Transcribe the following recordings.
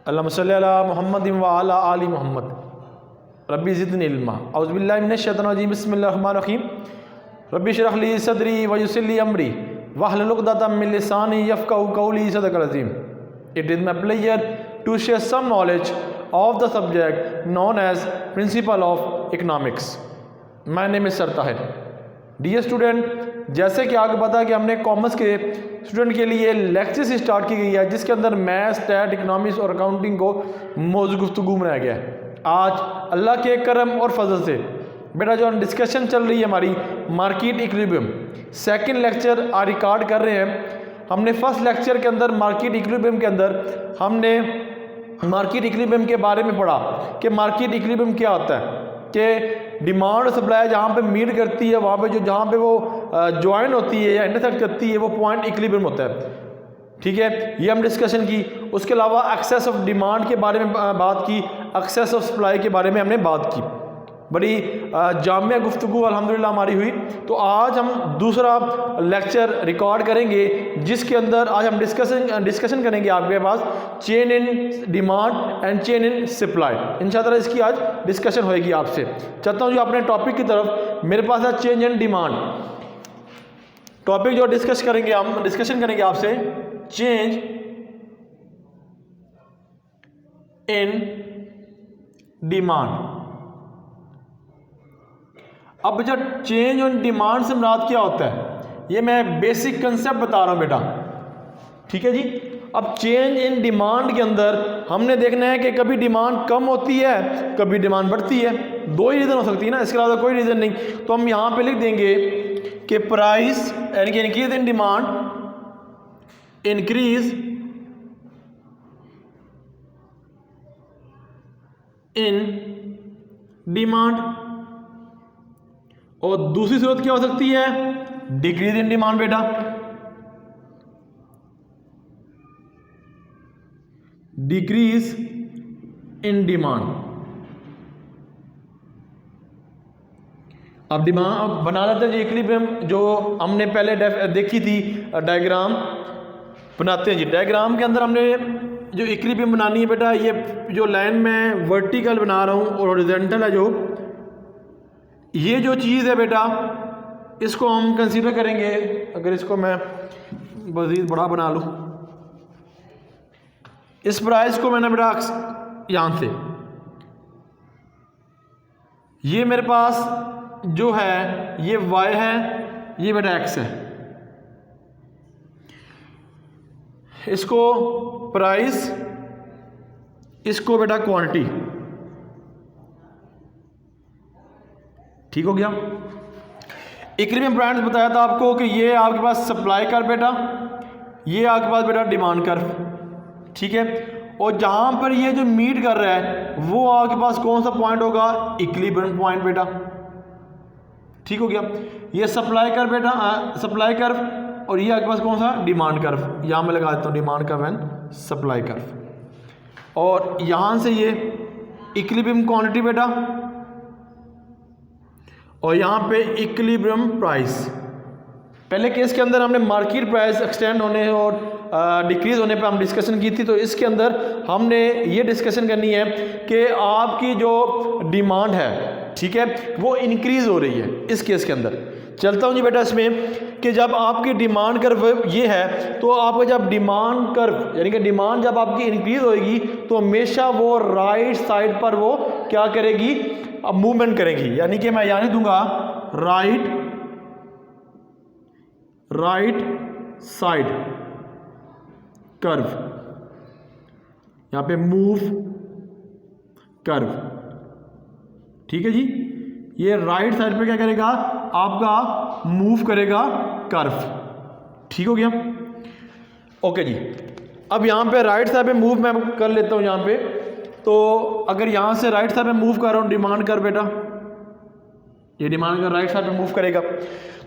अल्लाहुम्मा सल्लि अला मुहम्मदिन व अला आलि मुहम्मद रब्बी ज़िदनी इल्मा औज़ु बिल्लाहि मिनश शैतानिर रजीम बिस्मिल्लाहिर रहमानिर रहीम रब्बि इश्रह ली सदरी व यस्सिर ली अमरी वहलुल उक़दतम मिन लिसानी यफ़क़हू क़ौली सदक़ल अज़ीम। It is my pleasure to share some knowledge of the subject known as Principle of Economics. My name is Sir Tahir. Dear student, जैसे कि आपको पता है कि हमने कॉमर्स के स्टूडेंट के लिए लेक्चर स्टार्ट की गई है जिसके अंदर मैथ्स, स्टैट, इकोनॉमिक्स और अकाउंटिंग को मौजूद गुफ्तगू बनाया गया है। आज अल्लाह के करम और फजल से बेटा जो डिस्कशन चल रही है हमारी मार्केट इक्विलिब्रियम, सेकंड लेक्चर आज रिकॉर्ड कर रहे हैं। हमने फर्स्ट लेक्चर के अंदर मार्केट इक्विलिब्रियम के अंदर हमने मार्केट इक्विलिब्रियम के बारे में पढ़ा कि मार्केट इक्विलिब्रियम क्या होता है, कि डिमांड और सप्लाई जहाँ पे मीट करती है वहाँ पे जो जहाँ पे वो ज्वाइन होती है या इंटरसेक्ट करती है वो पॉइंट इक्विलिब्रियम होता है। ठीक है, ये हम डिस्कशन की। उसके अलावा एक्सेस ऑफ डिमांड के बारे में बात की, एक्सेस ऑफ सप्लाई के बारे में हमने बात की। बड़ी जामिया गुफ्तगू अल्हम्दुलिल्लाह हमारी हुई। तो आज हम दूसरा लेक्चर रिकॉर्ड करेंगे जिसके अंदर आज हम डिस्कशन करेंगे आपके पास chain in demand and chain in supply. इंशाअल्लाह इसकी आज डिस्कशन होएगी आपसे। चाहता हूँ जो अपने टॉपिक की तरफ मेरे पास है चेंज इन डिमांड। टॉपिक जो डिस्कशन करेंगे आपसे चेंज इन डिमांड। अब जब चेंज ऑन डिमांड से मुराद क्या होता है, ये मैं बेसिक कंसेप्ट बता रहा हूँ बेटा। ठीक है जी। अब चेंज इन डिमांड के अंदर हमने देखना है कि कभी डिमांड कम होती है, कभी डिमांड बढ़ती है। दो ही रीज़न हो सकती है ना, इसके अलावा कोई रीज़न नहीं। तो हम यहाँ पे लिख देंगे कि प्राइस यानी कि increase in demand, increase in demand. और दूसरी सूरत क्या हो सकती है, डिक्रीज इन डिमांड बेटा। Decrease in demand. अब डिमांड बना लेते हैं जी इक्विलिब्रियम जो हमने पहले देखी थी, डायग्राम बनाते हैं जी। डायग्राम के अंदर हमने जो इक्विलिब्रियम बनानी है बेटा, ये जो लाइन में वर्टिकल बना रहा हूँ और हॉरिजॉन्टल है जो ये जो चीज़ है बेटा, इसको हम कंसीडर करेंगे। अगर इसको मैं मज़ीद बड़ा बना लूँ, इस प्राइस को मैंने बेटा यहाँ से, ये मेरे पास जो है ये y है, ये बेटा x है। इसको प्राइस, इसको बेटा क्वांटिटी। ठीक हो गया। इक्विलिब्रियम पॉइंट्स बताया था आपको कि ये आपके पास सप्लाई कर्व बेटा, ये आपके पास बेटा डिमांड कर्व। ठीक है, और जहाँ पर ये जो मीट कर रहा है वो आपके पास कौन सा पॉइंट होगा, इक्विलिब्रियम पॉइंट बेटा। ठीक हो गया। ये सप्लाई कर्व बेटा, सप्लाई कर्व, और ये आपके पास कौन सा, डिमांड कर्व। यहाँ मैं लगा देता हूँ demand curve and supply curve. और यहाँ से ये इक्विलिब्रियम क्वांटिटी बेटा, और यहाँ पे इक्विलिब्रियम प्राइस। पहले केस के अंदर हमने मार्केट प्राइस एक्सटेंड होने और डिक्रीज होने पे हम डिस्कशन की थी। तो इसके अंदर हमने ये डिस्कशन करनी है कि आपकी जो डिमांड है, ठीक है, वो इंक्रीज हो रही है। इस केस के अंदर चलता हूँ जी बेटा इसमें कि जब आपकी डिमांड कर्व ये है तो आपका जब डिमांड कर्व यानी कि डिमांड जब आपकी इंक्रीज होएगी तो हमेशा वो राइट साइड पर वो क्या करेगी, अब मूवमेंट करेगी। यानी कि मैं यानी दूंगा राइट साइड कर्व, यहाँ पे मूव कर्व। ठीक है जी, ये राइट साइड पे क्या करेगा, आपका मूव करेगा कर्व। ठीक हो गया, ओके जी। अब यहाँ पे राइट साइड पे मूव मैं कर लेता हूँ यहाँ पे। तो अगर यहाँ से राइट साइड पे मूव कर रहा हूँ डिमांड कर बेटा, ये डिमांड का राइट साइड पे मूव करेगा।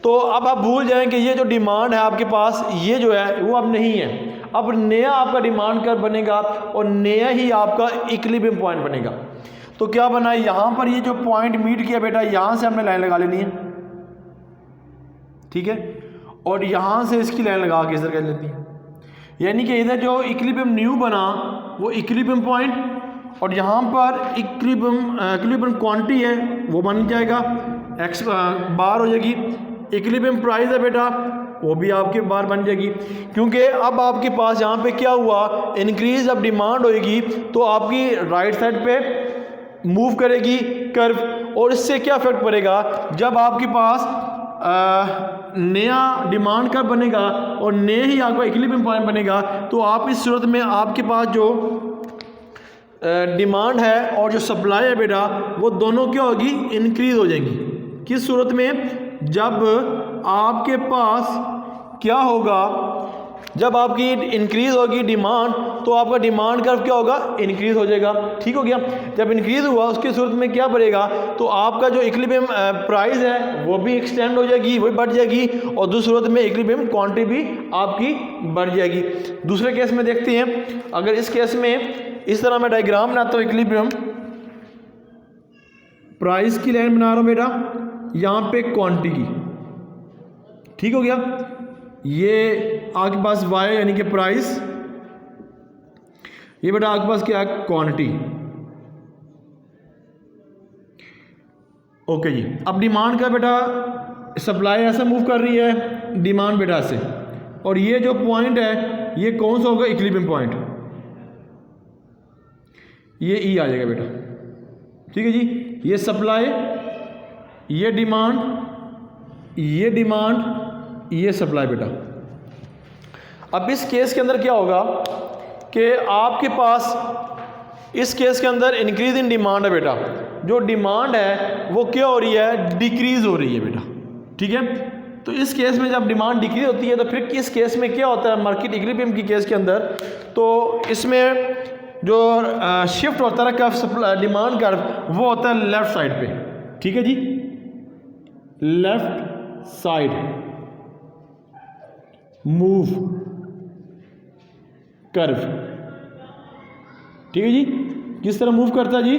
तो अब आप भूल जाएं कि ये जो डिमांड है आपके पास ये जो है वो अब नहीं है। अब नया आपका डिमांड कर्व बनेगा और नया ही आपका इक्विलिब्रियम पॉइंट बनेगा। तो क्या बना है, यहाँ पर ये जो पॉइंट मीट किया बेटा, यहाँ से हमने लाइन लगा लेनी है। ठीक है, और यहाँ से इसकी लाइन लगा के इधर कर लेती है। यानी कि इधर जो इक्विलिब्रियम न्यू बना वो इक्विलिब्रियम पॉइंट, और यहाँ पर इक्विलिब्रियम क्वांटिटी है वो बन जाएगा एक्स बार हो जाएगी। इक्विलिब्रियम प्राइस है बेटा वो भी आपके बार बन जाएगी, क्योंकि अब आपके पास यहाँ पे क्या हुआ, इंक्रीज अब डिमांड होएगी तो आपकी राइट साइड पे मूव करेगी कर्व, और इससे क्या इफेक्ट पड़ेगा, जब आपके पास नया डिमांड कर्व बनेगा और नए ही आपका इक्विलिब्रियम पॉइंट बनेगा, तो आप इस सूरत में आपके पास जो डिमांड है और जो सप्लाई है बेटा वो दोनों क्या होगी, इंक्रीज हो जाएंगी। किस सूरत में, जब आपके पास क्या होगा, जब आपकी इंक्रीज होगी डिमांड तो आपका डिमांड कर्व क्या होगा, इंक्रीज हो जाएगा। ठीक हो गया। जब इंक्रीज हुआ उसकी सूरत में क्या बढ़ेगा, तो आपका जो इक्विलिब्रियम प्राइस है वो भी एक्सटेंड हो जाएगी, वो बढ़ जाएगी, और दूसरी सूरत में इक्विलिब्रियम क्वांटिटी भी आपकी बढ़ जाएगी। दूसरे केस में देखते हैं, अगर इस केस में इस तरह मैं डायग्राम बनाता हूँ, इक्विलिब्रियम प्राइस की लाइन बना रहा हूँ बेटा, यहाँ पे क्वांटिटी की, ठीक हो गया। ये आपके पास y यानी कि प्राइस, ये बेटा आपके पास क्या है, क्वांटिटी। ओके जी। अब डिमांड का बेटा सप्लाई ऐसा मूव कर रही है, डिमांड बेटा से, और ये जो पॉइंट है ये कौन सा होगा, इक्विलिब्रियम पॉइंट, ये ई आ जाएगा बेटा। ठीक है जी। ये सप्लाई, ये डिमांड, ये सप्लाई बेटा। अब इस केस के अंदर क्या होगा कि आपके पास इस केस के अंदर इंक्रीज इन डिमांड है बेटा, जो डिमांड है वो क्या हो रही है, डिक्रीज हो रही है बेटा। ठीक है। तो इस केस में जब डिमांड डिक्रीज होती है तो फिर किस केस में क्या होता है, मार्केट इक्विलिब्रियम की केस के अंदर, तो इसमें जो शिफ्ट होता है कर्व, डिमांड कर्व, वो होता है लेफ्ट साइड पे। ठीक है जी, लेफ्ट साइड मूव कर्व। ठीक है जी। किस तरह मूव करता है जी,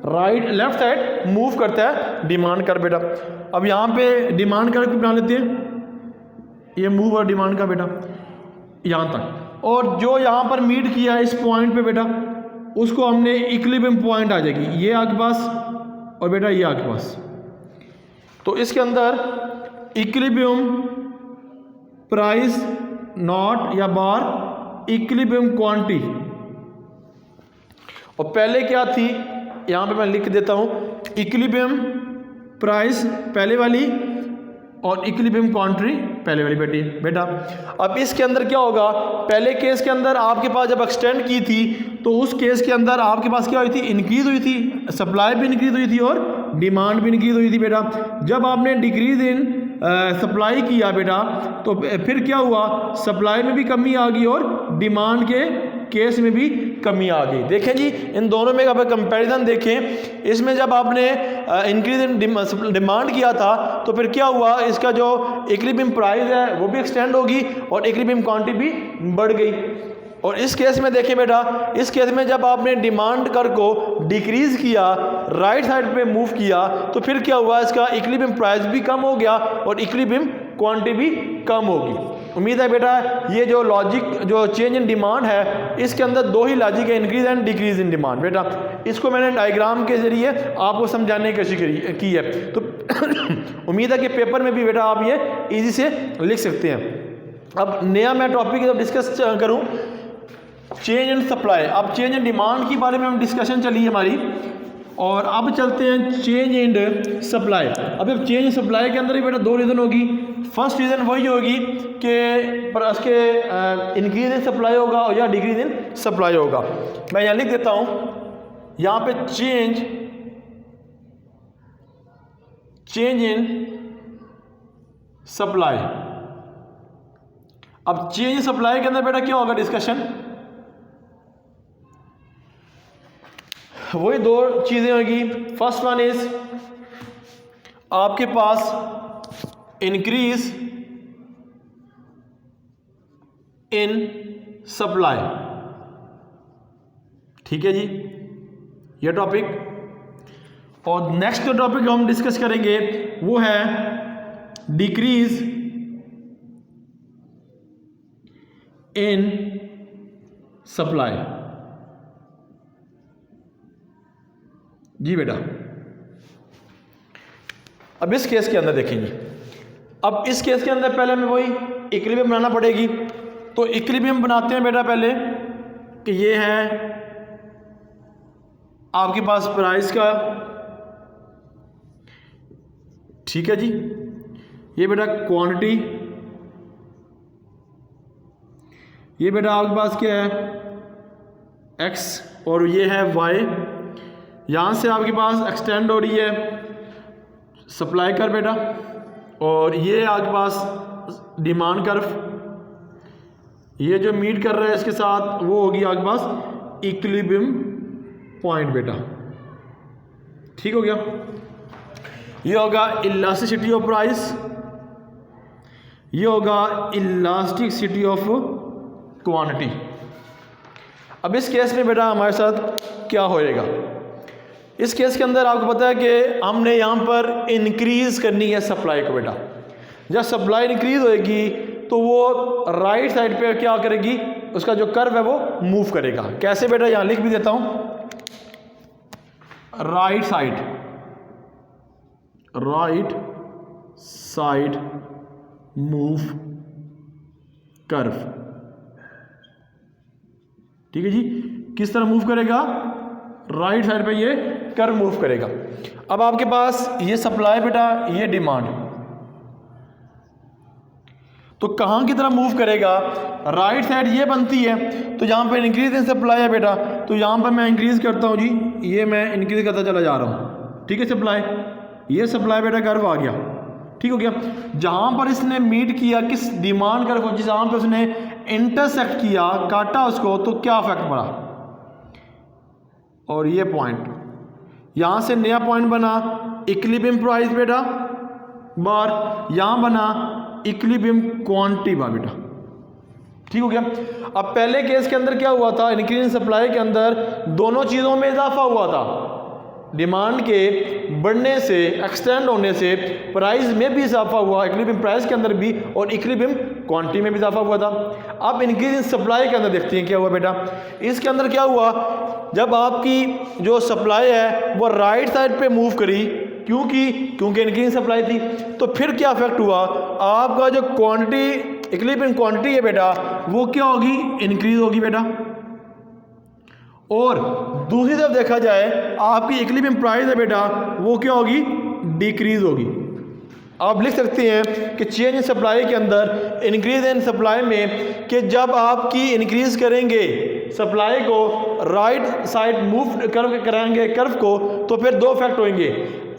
राइट लेफ्ट साइड मूव करता है डिमांड कर्व बेटा। अब यहाँ पे डिमांड कर्व बना लेते हैं, ये मूव और डिमांड का बेटा यहाँ तक, और जो यहाँ पर मीट किया है इस पॉइंट पे बेटा, उसको हमने इक्विलिब्रियम पॉइंट आ जाएगी, ये आपके पास और बेटा ये आपके पास। तो इसके अंदर इक्विलिब्रियम प्राइस नॉट या बार इक्विलिब्रियम क्वांटिटी, और पहले क्या थी, यहाँ पे मैं लिख देता हूँ, इक्विलिब्रियम प्राइस पहले वाली और इक्विलिब्रियम क्वांटिटी पहले वाली बेटा। अब इसके अंदर क्या होगा, पहले केस के अंदर आपके पास जब एक्सटेंड की थी तो उस केस के अंदर आपके पास क्या हुई थी, इंक्रीज हुई थी, सप्लाई भी इंक्रीज हुई थी और डिमांड भी इंक्रीज हुई थी बेटा। जब आपने डिक्रीज इन सप्लाई किया बेटा तो फिर क्या हुआ, सप्लाई में भी कमी आ गई और डिमांड के केस में भी कमी आ गई। देखें जी, इन दोनों में अगर कंपैरिजन देखें, इसमें जब आपने इंक्रीज इन डिमांड किया था तो फिर क्या हुआ, इसका जो इक्विलिब्रियम प्राइस है वो भी एक्सटेंड होगी और इक्विलिब्रियम क्वांटिटी भी बढ़ गई। और इस केस में देखें बेटा, इस केस में जब आपने डिमांड कर को डिक्रीज किया, राइट साइड पे मूव किया, तो फिर क्या हुआ, इसका इक्विलिब्रियम प्राइस भी कम हो गया और इक्विलिब्रियम क्वांटिटी भी कम होगी। उम्मीद है बेटा ये जो लॉजिक, जो चेंज इन डिमांड है, इसके अंदर दो ही लॉजिक है, increase and decrease in demand बेटा। इसको मैंने डायग्राम के जरिए आपको समझाने की कोशिश की है, तो उम्मीद है कि पेपर में भी बेटा आप ये इजी से लिख सकते हैं। अब नया मैं टॉपिक डिस्कस करूँ, चेंज इन सप्लाई। अब चेंज इन डिमांड के बारे में हम डिस्कशन चली है हमारी, और अब चलते हैं चेंज इन सप्लाई। अब चेंज इन सप्लाई के अंदर ही बेटा दो रीज़न होगी। फर्स्ट रीज़न वही होगी कि उसके इंक्रीज इन सप्लाई होगा या डिक्रीज इन सप्लाई होगा। मैं यहाँ लिख देता हूँ, यहाँ पे चेंज इन सप्लाई। अब चेंज इन सप्लाई के अंदर बेटा क्या होगा डिस्कशन, वही दो चीज़ें होगी। फर्स्ट वन इज आपके पास इंक्रीज इन सप्लाई। ठीक है जी, ये टॉपिक। और नेक्स्ट जो टॉपिक हम डिस्कस करेंगे वो है डिक्रीज इन सप्लाई। जी बेटा, अब इस केस के अंदर देखेंगे, अब इस केस के अंदर पहले हमें वही इक्विलिब्रियम बनाना पड़ेगी। तो इक्विलिब्रियम बनाते हैं बेटा पहले कि ये है आपके पास प्राइस का, ठीक है जी, ये बेटा क्वांटिटी, ये बेटा आपके पास क्या है एक्स और ये है वाई। यहाँ से आपके पास एक्सटेंड हो रही है सप्लाई कर बेटा, और ये आपके पास डिमांड कर्व, ये जो मीट कर रहा है इसके साथ वो होगी आपके पास इक्विलिब्रियम पॉइंट बेटा। ठीक हो गया, ये होगा इलास्टिसिटी ऑफ प्राइस, ये होगा इलास्टिसिटी ऑफ क्वांटिटी। अब इस केस में बेटा हमारे साथ क्या होएगा, इस केस के अंदर आपको पता है कि हमने यहाँ पर इंक्रीज़ करनी है सप्लाई को बेटा। जब सप्लाई इंक्रीज़ होएगी तो वो राइट साइड पे क्या करेगी, उसका जो कर्व है वो मूव करेगा। कैसे बेटा, यहाँ लिख भी देता हूँ, राइट साइड मूव कर्व। ठीक है जी, किस तरह मूव करेगा, राइट साइड पे ये कर्व मूव करेगा। अब आपके पास ये सप्लाई बेटा, ये डिमांड, तो कहाँ की तरह मूव करेगा, राइट साइड ये बनती है, तो यहाँ पे इंक्रीज इन सप्लाई है बेटा, तो यहाँ पर मैं इंक्रीज करता हूँ जी, ये मैं इंक्रीज करता चला जा रहा हूँ। ठीक है, सप्लाई, ये सप्लाई बेटा कर्व आ गया। ठीक हो गया, जहाँ पर इसने मीट किया किस डिमांड कर्व को, जहाँ पर उसने इंटरसेक्ट किया, काटा उसको, तो क्या इफेक्ट पड़ा, और ये पॉइंट, यहाँ से नया पॉइंट बना इक्विलिब्रियम प्राइस बेटा बार, यहाँ बना इक्विलिब्रियम क्वांटिटी बार बेटा। ठीक हो गया। अब पहले केस के अंदर क्या हुआ था, इंक्रीज इन सप्लाई के अंदर दोनों चीज़ों में इजाफा हुआ था, डिमांड के बढ़ने से, एक्सटेंड होने से प्राइस में भी इजाफा हुआ, इक्विलिब्रियम प्राइस के अंदर भी, और इक्विलिब्रियम क्वांटिटी में भी इजाफा हुआ था। अब इंक्रीज इन सप्लाई के अंदर देखते हैं क्या हुआ बेटा। इसके अंदर क्या हुआ, जब आपकी जो सप्लाई है वो राइट साइड पे मूव करी, क्योंकि इंक्रीज सप्लाई थी, तो फिर क्या इफेक्ट हुआ, आपका जो क्वांटिटी, इक्विलिब्रियम क्वांटिटी है बेटा, वो क्या होगी, इंक्रीज होगी बेटा। और दूसरी तरफ देखा जाए आपकी इक्विलिब्रियम प्राइस है बेटा, वो क्या होगी, डिक्रीज होगी। आप लिख सकते हैं कि चेंज इन सप्लाई के अंदर इंक्रीज इन सप्लाई में, कि जब आपकी इंक्रीज करेंगे सप्लाई को, राइट साइड मूव कराएंगे कर्व को, तो फिर दो इफेक्ट होंगे।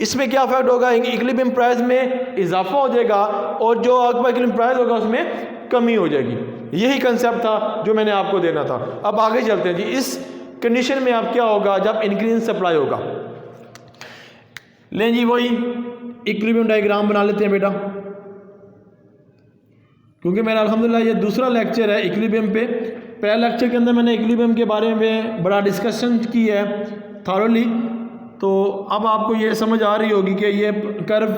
इसमें क्या इफेक्ट होगा, इक्विलिब्रियम प्राइस में इजाफा हो जाएगा, और जो आपका इक्विलिब्रियम प्राइस होगा उसमें कमी हो जाएगी। यही कंसेप्ट था जो मैंने आपको देना था। अब आगे चलते हैं जी, इस कंडीशन में आप क्या होगा जब इंक्रीज सप्लाई होगा। लें जी, वही इक्विलिब्रियम डायग्राम बना लेते हैं बेटा, क्योंकि मेरा अल्हम्दुलिल्लाह ये दूसरा लेक्चर है इक्विलिब्रियम पे। पहले लेक्चर के अंदर मैंने इक्विलिब्रियम के बारे में बड़ा डिस्कशन की है थॉरोली, तो अब आपको ये समझ आ रही होगी कि ये कर्व,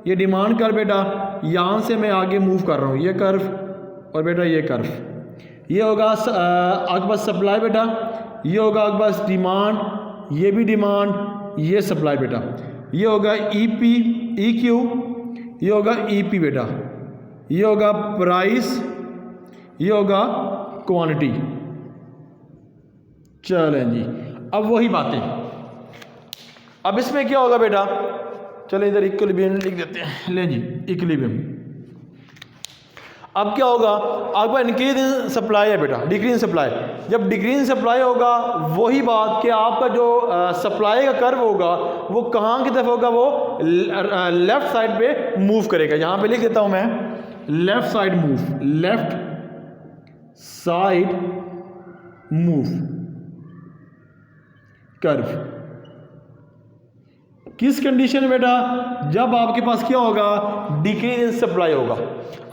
ये डिमांड कर्व बेटा, यहाँ से मैं आगे मूव कर रहा हूँ, ये कर्व और बेटा ये कर्व, ये होगा आपके पास सप्लाई बेटा, ये होगा आपके पास डिमांड, ये भी डिमांड, ये सप्लाई बेटा, ये होगा EP EQ, ये होगा EP बेटा, ये होगा प्राइस, ये होगा क्वांटिटी। चलें जी, अब वही बातें, अब इसमें क्या होगा बेटा, चलें इधर इक्विलिब्रियम लिख देते हैं। ले जी, इक्विलिब्रियम, अब क्या होगा, आपका इंक्रीज इन सप्लाई है बेटा, डिक्रीज इन सप्लाई। जब डिक्रीज इन सप्लाई होगा, वही बात कि आपका जो सप्लाई का कर्व होगा वो कहाँ की तरफ होगा, वो लेफ्ट साइड पे मूव करेगा। यहाँ पे लिख देता हूँ मैं, left side move, left side move curve. किस कंडीशन में बेटा, जब आपके पास क्या होगा, डिक्रीज इन सप्लाई होगा।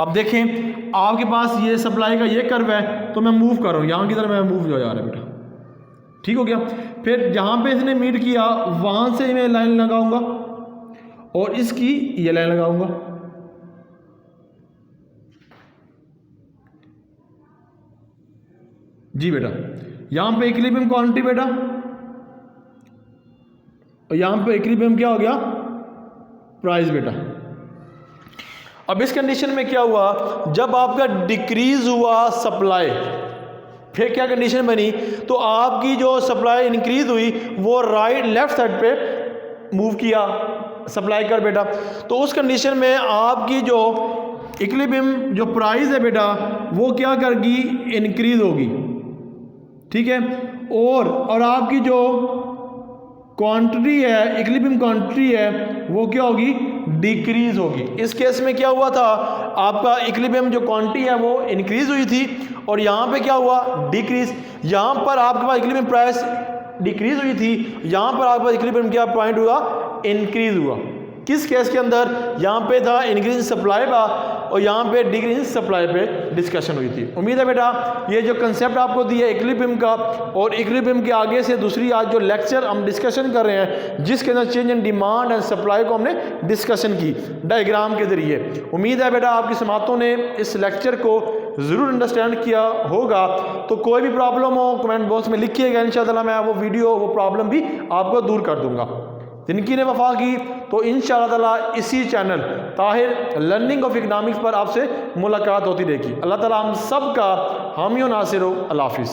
अब देखें आपके पास ये सप्लाई का ये कर्व है, तो मैं मूव कर रहा हूँ, यहाँ की तरफ मैं मूव हो जा रहा है बेटा। ठीक हो गया। फिर जहाँ पे इसने मीट किया वहाँ से मैं लाइन लगाऊंगा, और इसकी ये लाइन लगाऊंगा। जी बेटा, यहाँ पे इक्विलिब्रियम क्वांटिटी बेटा, और यहाँ पे इक्विलिब्रियम क्या हो गया, प्राइस बेटा। अब इस कंडीशन में क्या हुआ, जब आपका डिक्रीज हुआ सप्लाई, फिर क्या कंडीशन बनी, तो आपकी जो सप्लाई इंक्रीज हुई वो राइट लेफ्ट साइड पे मूव किया सप्लाई कर बेटा। तो उस कंडीशन में आपकी जो इक्विलिब्रियम जो प्राइस है बेटा वो क्या करगी, इंक्रीज होगी, ठीक है। और आपकी जो क्वांटिटी है, इक्विलिब्रियम क्वांटिटी है, वो क्या होगी, डिक्रीज होगी। इस केस में क्या हुआ था, आपका इक्विलिब्रियम जो क्वांटिटी है वो इंक्रीज हुई थी और यहाँ पे क्या हुआ, डिक्रीज। यहाँ पर आपके पास इक्विलिब्रियम प्राइस डिक्रीज हुई थी, यहाँ पर आपके पास इक्विलिब्रियम क्या पॉइंट हुआ, इंक्रीज हुआ। किस केस के अंदर, यहाँ पे था इंक्रीज सप्लाई का और यहाँ पे डिक्रीज सप्लाई पे डिस्कशन हुई थी। उम्मीद है बेटा ये जो कंसेप्ट आपको दिया इक्विलिब्रियम का, और इक्विलिब्रियम के आगे से दूसरी आज जो लेक्चर हम डिस्कशन कर रहे हैं जिसके अंदर change in demand and supply को हमने डिस्कशन की डायग्राम के जरिए। उम्मीद है बेटा आपकी समातों ने इस लेक्चर को ज़रूर अंडरस्टैंड किया होगा। तो कोई भी प्रॉब्लम हो कमेंट बॉक्स में लिखिएगा, इंशाअल्लाह मैं वो वीडियो वो प्रॉब्लम भी आपको दूर कर दूंगा। जिनकी ने वफा की तो इंशाअल्लाह ताला इसी channel Tahir learning of economics पर आपसे मुलाकात होती रहेगी। अल्लाह ताला हम सब का हामी और नासिर हो। अल्लाह हाफिज़।